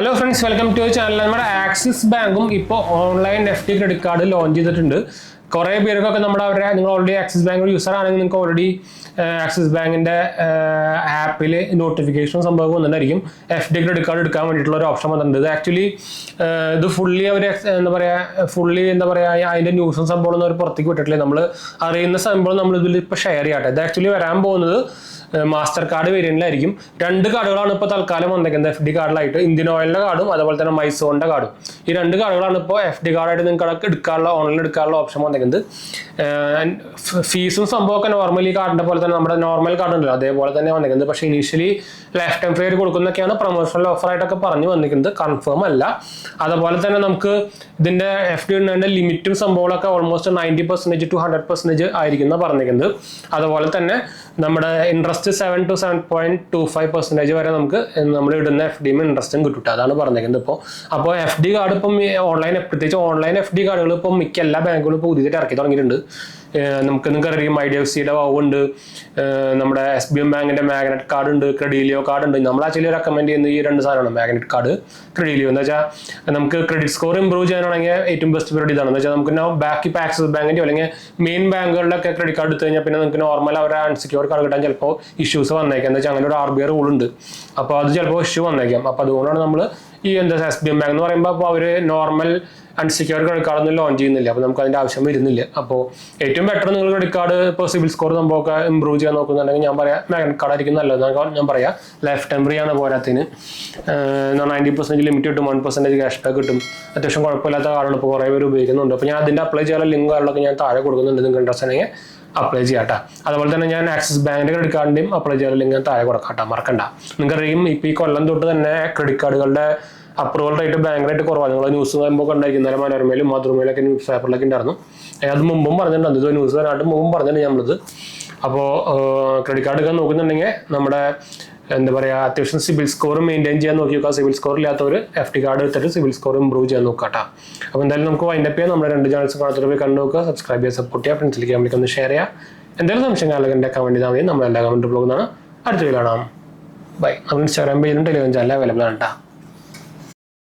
Hello friends, welcome to channel. നമ്മുടെ Axis ബാങ്കും ഇപ്പോൾ online FD credit card launch ചെയ്തിട്ടുണ്ട്. കുറേ പേർക്കൊക്കെ നിങ്ങൾ ഓൾറെഡി ആക്സിസ് ബാങ്ക് യൂസർ ആണെങ്കിൽ നിങ്ങൾക്ക് ഓൾറെഡി ആക്സിസ് ബാങ്കിൻ്റെ ആപ്പിൽ നോട്ടിഫിക്കേഷൻ സംഭവം വന്നിട്ടായിരിക്കും FD ക്രെഡിറ്റ് കാർഡ് എടുക്കാൻ വേണ്ടിയിട്ടുള്ള ഒരു ഓപ്ഷൻ വന്നിട്ടുണ്ട്. ഇത് ആക്ച്വലി ഇത് ഫുള്ളി അവർ എന്താ പറയുക അതിൻ്റെ ന്യൂസും സംഭവം അവർ പുറത്തേക്ക് വിട്ടിട്ടില്ല. നമ്മൾ അറിയുന്ന സംഭവം നമ്മൾ ഇതിൽ ഇപ്പോൾ ഷെയർ ചെയ്യട്ടെ. ഇത് ആക്ച്വലി വരാൻ പോകുന്നത് മാസ്റ്റർ കാർഡ് വേരിയന്റിലായിരിക്കും. 2 കാർഡുകളാണ് ഇപ്പോൾ തൽക്കാലം വന്നേക്കുന്നത് FD കാർഡിലായിട്ട്. ഇന്ത്യൻ ഓയിലിൻ്റെ കാർഡും അതുപോലെ തന്നെ മൈസോണിൻ്റെ കാർഡും. ഈ 2 കാർഡുകളാണ് ഇപ്പോൾ FD കാർഡായിട്ട് നിങ്ങൾക്ക് എടുക്കാനുള്ള ഓൺലൈനിൽ എടുക്കാനുള്ള ഓപ്ഷൻ വന്നേക്കുന്നത്. ഫീസും സംഭവമൊക്കെ നോർമലി കാർഡിൻ്റെ പോലെ തന്നെ നമ്മുടെ നോർമൽ കാർഡ് ഉണ്ടല്ലോ അതേപോലെ തന്നെ വന്നിരിക്കുന്നത്. പക്ഷേ ഇനീഷ്യലി ലൈഫ് ടൈം ഫ്രീ കൊടുക്കുന്നൊക്കെയാണ് പ്രൊമോഷണൽ ഓഫറായിട്ടൊക്കെ പറഞ്ഞു വന്നിരിക്കുന്നത്. കൺഫേം അല്ല. അതുപോലെ തന്നെ നമുക്ക് ഇതിൻ്റെ FD ഇടുന്നതിൻ്റെ ലിമിറ്റും സംഭവങ്ങളൊക്കെ ഓൾമോസ്റ്റ് 90% to 100% ആയിരിക്കും പറഞ്ഞിരിക്കുന്നത്. അതുപോലെ തന്നെ നമ്മുടെ ഇൻട്രസ്റ്റ് 7 to 7.25% വരെ നമുക്ക് നമ്മൾ ഇടുന്ന FD ഇൻട്രസ്റ്റും കിട്ടും. അതാണ് പറഞ്ഞിരിക്കുന്നത്. അപ്പോൾ FD കാർഡ് ഇപ്പം പ്രത്യേകിച്ച് ഓൺലൈൻ FD കാർഡുകൾ ഇപ്പം മിക്ക എല്ലാ ബാങ്കുകളും ഇപ്പോൾ പുതിയതായിട്ട് ഇറക്കി തുടങ്ങിയിട്ടുണ്ട്. നിങ്ങൾക്ക് അറിയാം IDFCയുടെ ഉണ്ട്, നമ്മുടെ SBM ബാങ്കിന്റെ മാഗ്നറ്റ് കാർഡ് ഉണ്ട്, ക്രെഡിലിയോ കാർഡ് ഉണ്ട്. നമ്മൾ ആക്ച്വലി റെക്കമെൻഡ് ചെയ്യുന്ന ഈ 2 സാധനമാണ്, മാഗ്നറ്റ് കാർഡ്, ക്രെഡിലിയോ. എന്ന് വെച്ചാൽ നമുക്ക് ക്രെഡിറ്റ് സ്കോർ ഇംപ്രൂവ് ചെയ്യാനാണെങ്കിൽ ഏറ്റവും ബെസ്റ്റ് പരിപാടി ഇതാണ്. എന്ന് വെച്ചാൽ നമുക്ക് ബാക്കി ആക്സിസ് ബാങ്കിന്റെ അല്ലെങ്കിൽ മെയിൻ ബാങ്കുകളിലൊക്കെ ക്രെഡിറ്റ് കാർഡ് എടുത്തു കഴിഞ്ഞാൽ പിന്നെ നമുക്ക് നോർമൽ അവരുടെ അൺസെക്യൂർഡ് കാർഡ് കിട്ടാൻ ചിലപ്പോൾ ഇഷ്യൂസ് വന്നേക്കാം. എന്ന് വെച്ചാൽ അങ്ങനെ ഒരു RBI റൂൾ ഉണ്ട്. അപ്പോൾ അത് ചിലപ്പോൾ ഇഷ്യൂ വന്നേക്കാം. അപ്പോൾ അതുകൊണ്ടാണ് നമ്മൾ ഈ SBM ബാങ്ക് എന്ന് പറയുമ്പോൾ അപ്പോൾ അവർ നോർമൽ അൺസെക്യൂർഡ് ക്രെഡിറ്റ് കാർഡ് ഒന്നും ലോഞ്ച് ചെയ്യുന്നില്ല. അപ്പോൾ നമുക്ക് അതിൻ്റെ ആവശ്യം വരുന്നില്ല. അപ്പോൾ ഏറ്റവും ബെറ്റർ നിങ്ങൾ ക്രെഡിറ്റ് കാർഡ് ഇപ്പോൾ സിബിൽ സ്കോർ സംഭവമൊക്കെ ഇമ്പ്രൂവ് ചെയ്യാൻ നോക്കുന്നുണ്ടെങ്കിൽ ഞാൻ പറയാം മാഗ്നറ്റ് കാർഡ് ആയിരിക്കും നല്ലതെന്ന് ഞാൻ പറയാം. ലൈഫ് ടൈം ഫ്രീ ആണ്. പോരാത്തിന് 90% ലിമിറ്റ് കിട്ടും, 1% ക്യാഷ് ബാക്ക് കിട്ടും. അത്യാവശ്യം കുഴപ്പമില്ലാത്ത കാർഡാണ് ഇപ്പോൾ കുറേ പേര് ഉപയോഗിക്കുന്നുണ്ട്. അപ്പോൾ ഞാൻ അതിൻ്റെ അപ്ലൈ ചെയ്യാനുള്ള ലിങ്ക് കാർഡിലൊക്കെ ഞാൻ താഴെ കൊടുക്കുന്നുണ്ട്. നിങ്ങൾക്ക് ഇൻട്രസ്റ്റ് ആണെങ്കിൽ അപ്ലൈ ചെയ്യാട്ടോ. അതുപോലെ തന്നെ ഞാൻ ആക്സിസ് ബാങ്കിൻ്റെ ക്രെഡിറ്റ് കാർഡിൻ്റെയും അപ്ലൈ ചെയ്യാനുള്ള ലിങ്ക് ഞാൻ താഴെ കൊടുക്കാട്ടോ, മറക്കണ്ട. നിങ്ങൾക്കറിയും ഇപ്പോൾ ഈ കൊല്ലം തൊട്ട് തന്നെ ക്രെഡിറ്റ് കാർഡുകളുടെ അപ്രൂവൽ റേറ്റ് ഭയങ്കരമായിട്ട് കുറവാണ്. നിങ്ങൾ ന്യൂസ് വരുമ്പോൾ ഉണ്ടായിരിക്കും. ഇന്നലെ മനോരമയിലും മാതൃഭൂമിയിലൊക്കെ ന്യൂസ് പേപ്പറിലൊക്കെ ഉണ്ടായിരുന്നു. അത് മുമ്പും പറഞ്ഞിട്ടുണ്ട്. ഇത് ന്യൂസ് വരാനായിട്ട് മുമ്പും പറഞ്ഞിട്ടുണ്ട് നമ്മളിത്. അപ്പോൾ ക്രെഡിറ്റ് കാർഡ് ഒക്കെ നോക്കുന്നുണ്ടെങ്കിൽ നമ്മുടെ എന്താ പറയുക അത്യാവശ്യം സിബിൽ സ്കോർ മെയിൻറ്റെയിൻ ചെയ്യാൻ നോക്കി നോക്കുക. സിബിൽ സ്കോർ ഇല്ലാത്തവർ FD കാർഡ് എടുത്തിട്ട് സിബിൽ സ്കോർ ഇംപ്രൂവ് ചെയ്യാൻ നോക്കാട്ടോ. അപ്പോൾ എന്തായാലും നമുക്ക് വൈൻഡപ്പ് ചെയ്യാം. നമ്മുടെ 2 ചാനൽസ് കാണാത്ത പോയി കണ്ടു നോക്കുക, സബ്സ്ക്രൈബ് ചെയ്യുക, സപ്പോർട്ട് ചെയ്യുക, ഫ്രണ്ട്സിലേക്ക് നമുക്ക് ഒന്ന് ഷെയർ ചെയ്യുക. എന്തെങ്കിലും സംശയം കാണാൻ എൻ്റെ കമൻറ്റ് ചെയ്താൽ മതി. നമ്മളെല്ലാ കമൻറ്റ് ബ്ലോഗിൽ നിന്നാണ് അടുത്ത വീഡിയോ കാണാം. ബൈ. നമ്മുടെ Instagram പേജിലും ടെലിഗ്രാം ചാനൽ അവൈലബിൾ ആണ് കേട്ടോ.